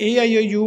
AIOU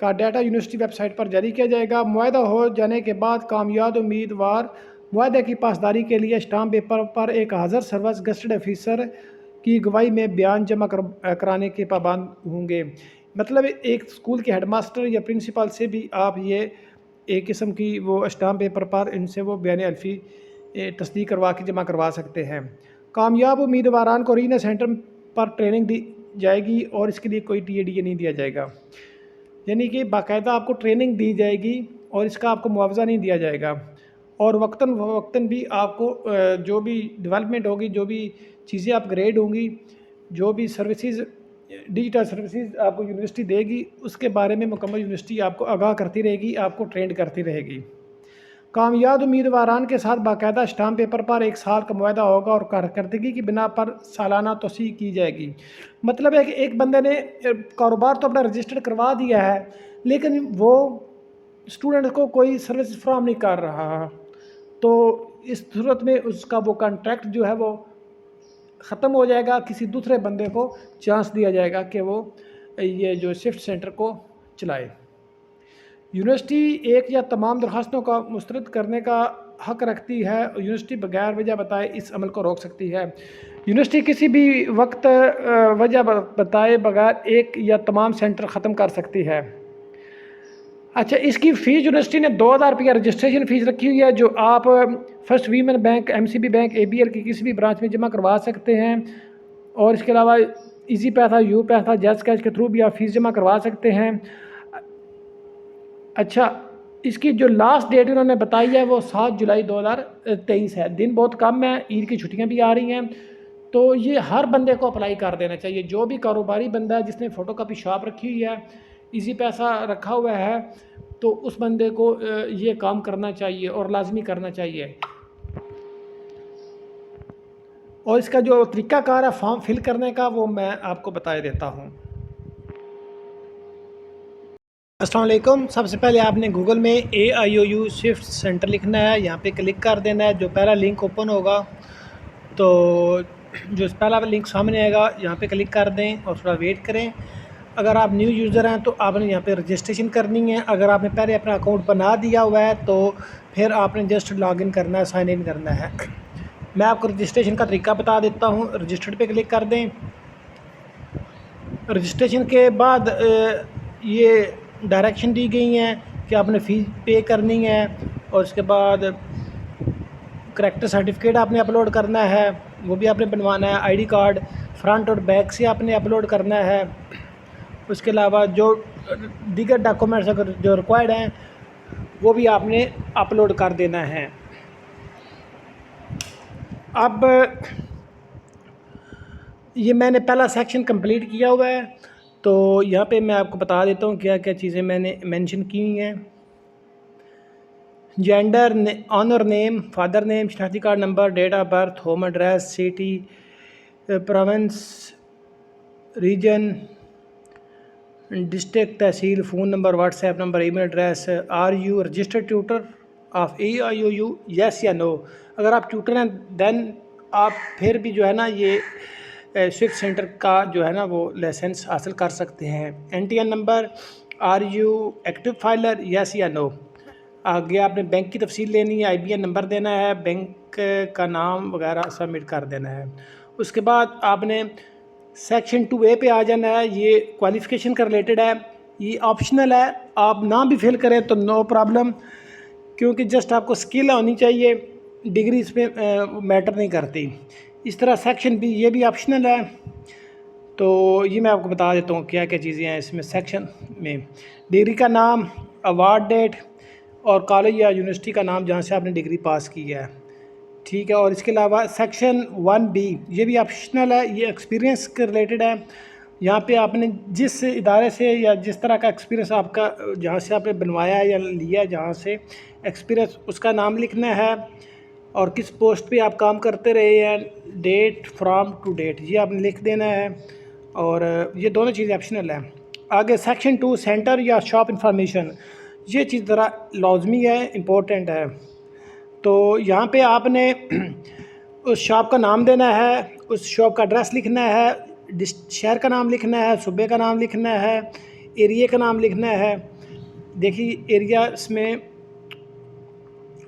کا data university web site پر جاری کیا جائے گا۔ معاہدہ ہو جانے کے بعد کامیاب امیدوار معاہدے کی پاسداری کے لیے اسٹامپ پیپر پر ایک حاضر سروس گزٹڈ آفیسر کی گواہی میں بیان جمع کرانے کے پابند ہوں گے۔ مطلب ایک اسکول کے ہیڈ ماسٹر یا پرنسپل سے بھی آپ یہ ایک قسم کی وہ اسٹامپ پیپر پر ان سے وہ بیان حلفی تصدیق کروا کے جمع کروا سکتے ہیں۔ کامیاب امیدواران کو ریجنل سینٹر پر ٹریننگ دی جائے گی اور اس کے لیے کوئی ٹی اے ڈی اے نہیں دیا جائے گا، یعنی کہ باقاعدہ آپ کو ٹریننگ دی جائے گی اور اس کا آپ کو معاوضہ نہیں دیا جائے گا، اور وقتاً بھی آپ کو جو بھی ڈیولپمنٹ ہوگی، جو بھی چیزیں اپ گریڈ ہوں گی، جو بھی سروسز ڈیجیٹل سروسز آپ کو یونیورسٹی دے گی، اس کے بارے میں مکمل یونیورسٹی آپ کو آگاہ کرتی رہے گی، آپ کو ٹرینڈ کرتی رہے گی۔ کامیاب امیدواران کے ساتھ باقاعدہ اسٹامپ پیپر پر 1 سال کا معاہدہ ہوگا اور کارکردگی کی بنا پر سالانہ توسیع کی جائے گی۔ مطلب ہے کہ ایک بندے نے کاروبار تو اپنا رجسٹرڈ کروا دیا ہے، لیکن وہ اسٹوڈنٹ کو کوئی سروس فراہم نہیں کر رہا، تو اس صورت میں اس کا وہ کانٹریکٹ جو ہے وہ ختم ہو جائے گا، کسی دوسرے بندے کو چانس دیا جائے گا کہ وہ یہ جو شفٹ سینٹر کو چلائے۔ یونیورسٹی ایک یا تمام درخواستوں کا مسترد کرنے کا حق رکھتی ہے، یونیورسٹی بغیر وجہ بتائے اس عمل کو روک سکتی ہے۔ یونیورسٹی کسی بھی وقت وجہ بتائے بغیر ایک یا تمام سینٹر ختم کر سکتی ہے۔ اچھا، اس کی فیس یونیورسٹی نے 2000 روپیہ رجسٹریشن فیس رکھی ہوئی ہے، جو آپ first women bank, M C B bank, A B L کی کسی بھی برانچ میں جمع کروا سکتے ہیں، اور اس کے علاوہ ایزی پیسہ، یو پیسہ، جیز کیش کے تھرو بھی آپ فیس جمع کروا سکتے ہیں۔ اچھا، اس کی جو لاسٹ ڈیٹ انہوں نے بتائی ہے وہ 7 جولائی 2023 ہے۔ دن بہت کم ہے، عید کی چھٹیاں بھی آ رہی ہیں، تو یہ ہر بندے کو اپلائی کر دینا چاہیے۔ جو بھی کاروباری بندہ ہے جس نے فوٹو کاپی شاپ رکھی ہوئی ہے، ایزی پیسہ رکھا ہوا ہے، تو اس بندے کو یہ کام کرنا چاہیے اور لازمی کرنا چاہیے۔ اور اس کا جو طریقہ کار ہے فارم فل کرنے کا، وہ میں آپ کو بتا دیتا ہوں۔ السلام علیکم۔ سب سے پہلے آپ نے گوگل میں AIOU شفٹ سینٹر لکھنا ہے، یہاں پہ کلک کر دینا ہے۔ جو پہلا لنک اوپن ہوگا تو جو پہلا لنک سامنے آئے گا یہاں پہ کلک کر دیں اور تھوڑا ویٹ کریں۔ اگر آپ نیو یوزر ہیں تو آپ نے یہاں پہ رجسٹریشن کرنی ہے۔ اگر آپ نے پہلے اپنا اکاؤنٹ بنا دیا ہوا ہے تو پھر آپ نے جسٹ لاگ ان کرنا ہے، سائن ان کرنا ہے۔ میں آپ کو رجسٹریشن کا طریقہ بتا دیتا ہوں۔ رجسٹرڈ پہ کلک کر دیں۔ رجسٹریشن کے بعد یہ ڈائریکشن دی گئی ہیں کہ آپ نے فیس پے کرنی ہے، اور اس کے بعد کریکٹر سرٹیفکیٹ آپ نے اپلوڈ کرنا ہے، وہ بھی آپ نے بنوانا ہے۔ آئی ڈی کارڈ فرنٹ اور بیک سے آپ نے اپلوڈ کرنا ہے۔ اس کے علاوہ جو دیگر ڈاکومنٹس اگر جو ریکوائرڈ ہیں وہ بھی آپ نے اپلوڈ کر دینا ہے۔ اب یہ میں نے پہلا سیکشن کمپلیٹ کیا ہوا ہے، تو یہاں پہ میں آپ کو بتا دیتا ہوں کیا کیا چیزیں میں نے مینشن کی ہوئی ہیں۔ Gender, honour name, father name, شناختی card number, date of birth, home address, city, province, region, district, تحصیل، phone number, WhatsApp number, email address. Are you registered tutor of AIOU؟ Yes یا no. اگر آپ Twitter ہیں دین آپ پھر بھی جو ہے نا یہ شفٹ سینٹر کا جو ہے نا وہ لائسنس حاصل کر سکتے ہیں۔ NTN number. Are you active filer? Yes یا نو۔ آگے آپ نے بینک کی تفصیل لینی ہے، IBN نمبر دینا ہے، بینک کا نام وغیرہ سبمٹ کر دینا ہے۔ اس کے بعد آپ نے سیکشن 2A پہ آ جانا ہے۔ یہ کوالیفیکیشن کا ریلیٹڈ ہے، یہ آپشنل ہے، آپ نہ بھی فل کریں تو نو پرابلم، کیونکہ جسٹ آپ کو سکل ہونی چاہیے، ڈگری اس پہ میٹر نہیں کرتی۔ اس طرح سیکشن B یہ بھی آپشنل ہے، تو یہ میں آپ کو بتا دیتا ہوں کیا کیا چیزیں ہیں اس میں۔ سیکشن میں ڈگری کا نام، ایوارڈ ڈیٹ، اور کالج یا یونیورسٹی کا نام جہاں سے آپ نے ڈگری پاس کی ہے، ٹھیک ہے۔ اور اس کے علاوہ سیکشن 1B یہ بھی آپشنل ہے، یہ ایکسپیرینس کے ریلیٹڈ ہے۔ یہاں پہ آپ نے جس ادارے سے یا جس طرح کا ایکسپیرینس آپ کا جہاں سے آپ نے بنوایا ہے یا لیا ہے جہاں سے ایکسپیرینس، اس کا نام لکھنا ہے، اور کس پوسٹ پہ آپ کام کرتے رہے ہیں، ڈیٹ فرام ٹو ڈیٹ یہ آپ نے لکھ دینا ہے، اور یہ دونوں چیزیں آپشنل ہیں۔ آگے سیکشن 2 سینٹر یا شاپ انفارمیشن، یہ چیز ذرا لازمی ہے، امپورٹنٹ ہے۔ تو یہاں پہ آپ نے اس شاپ کا نام دینا ہے، اس شاپ کا ایڈریس لکھنا ہے، شہر کا نام لکھنا ہے، صوبے کا نام لکھنا ہے، ایریے کا نام لکھنا ہے. دیکھیے ایریا اس میں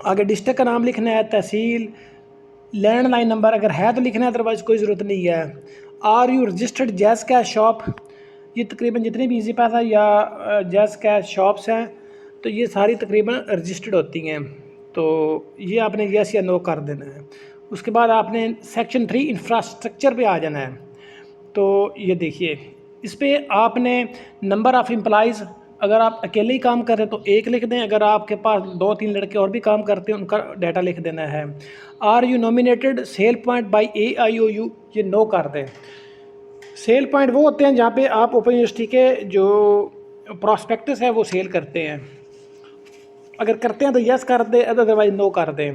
آگے ڈسٹرکٹ کا نام لکھنا ہے, تحصیل, لینڈ لائن نمبر اگر ہے تو لکھنا ہے, ادروائز کوئی ضرورت نہیں ہے. Are you registered JazzCash shop, یہ تقریباً جتنی بھی ایزی پیسہ یا جیز کیش شاپس ہیں تو یہ ساری تقریباً رجسٹرڈ ہوتی ہیں, تو یہ آپ نے یس یا نو کر دینا ہے. اس کے بعد آپ نے سیکشن 3 انفراسٹرکچر پہ آ جانا ہے. تو یہ دیکھیے اس پہ آپ نے نمبر آف امپلائیز, اگر آپ اکیلے ہی کام کر رہے ہیں تو 1 لکھ دیں, اگر آپ کے پاس 2-3 لڑکے اور بھی کام کرتے ہیں ان کا ڈیٹا لکھ دینا ہے. Are you nominated sale point by AIOU, یہ نو کر دیں. سیل پوائنٹ وہ ہوتے ہیں جہاں پہ آپ اوپن یونیورسٹی کے جو پراسپیکٹس ہے وہ سیل کرتے ہیں, اگر کرتے ہیں تو یس کر دیں, ادروائز نو کر دیں.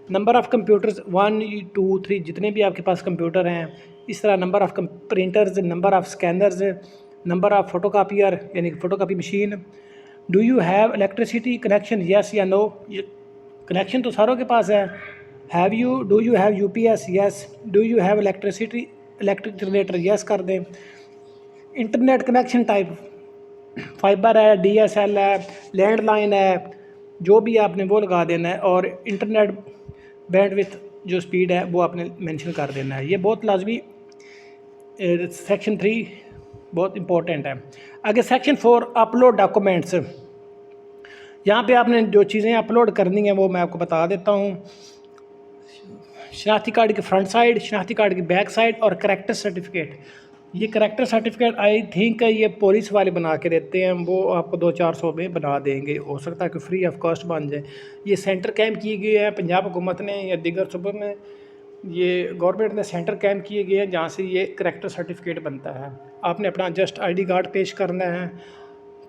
نمبر آف کمپیوٹرز 1 2 3 جتنے بھی آپ کے پاس کمپیوٹر ہیں, اس طرح number of printers, number of scanners, number of photocopier یعنی photocopy machine. Do you have electricity connection, yes یا نو, یہ کنیکشن تو ساروں کے پاس ہے. Do you have UPS, yes. Do you have electric generator, yes کر دیں. انٹرنیٹ کنیکشن ٹائپ فائبر ہے, DSL ہے, لینڈ لائن ہے, جو بھی آپ نے وہ لگا دینا ہے. اور انٹرنیٹ بینڈ وتھ جو سپیڈ ہے وہ آپ نے مینشن کر دینا ہے. یہ بہت لازمی سیکشن 3 بہت امپورٹنٹ ہے. آگے سیکشن 4 اپلوڈ ڈاکومنٹس, یہاں پہ آپ نے جو چیزیں اپلوڈ کرنی ہیں وہ میں آپ کو بتا دیتا ہوں. شناختی کارڈ کی فرنٹ سائڈ, شناختی کارڈ کی بیک سائڈ اور کریکٹر سرٹیفکیٹ. یہ کریکٹر سرٹیفکیٹ آئی تھنک یہ پولیس والے بنا کے دیتے ہیں, وہ آپ کو 200-400 میں بنا دیں گے, ہو سکتا ہے کہ فری آف کاسٹ بن جائے. یہ سینٹر کیمپ کیے گئے ہیں پنجاب حکومت نے یا دیگر صوبوں میں, یہ گورنمنٹ نے سینٹر کیمپ کیے گئے ہیں جہاں سے یہ کریکٹر سرٹیفکیٹ بنتا ہے. آپ نے اپنا جسٹ ID کارڈ پیش کرنا ہے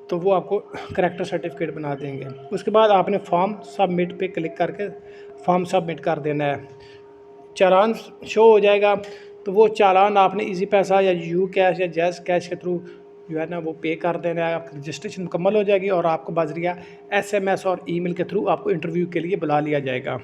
تو وہ آپ کو کریکٹر سرٹیفکیٹ بنا دیں گے. اس کے بعد آپ نے فارم سبمٹ پہ کلک کر کے فارم سبمٹ کر دینا ہے. چالان شو ہو جائے گا, تو وہ چالان آپ نے ایزی پیسہ یا یو کیش یا جیز کیش کے تھرو جو ہے نا وہ پے کر دینا ہے. آپ کی رجسٹریشن مکمل ہو جائے گی اور آپ کو بذریعہ SMS اور ای میل کے تھرو آپ کو انٹرویو کے لیے بلا لیا جائے گا.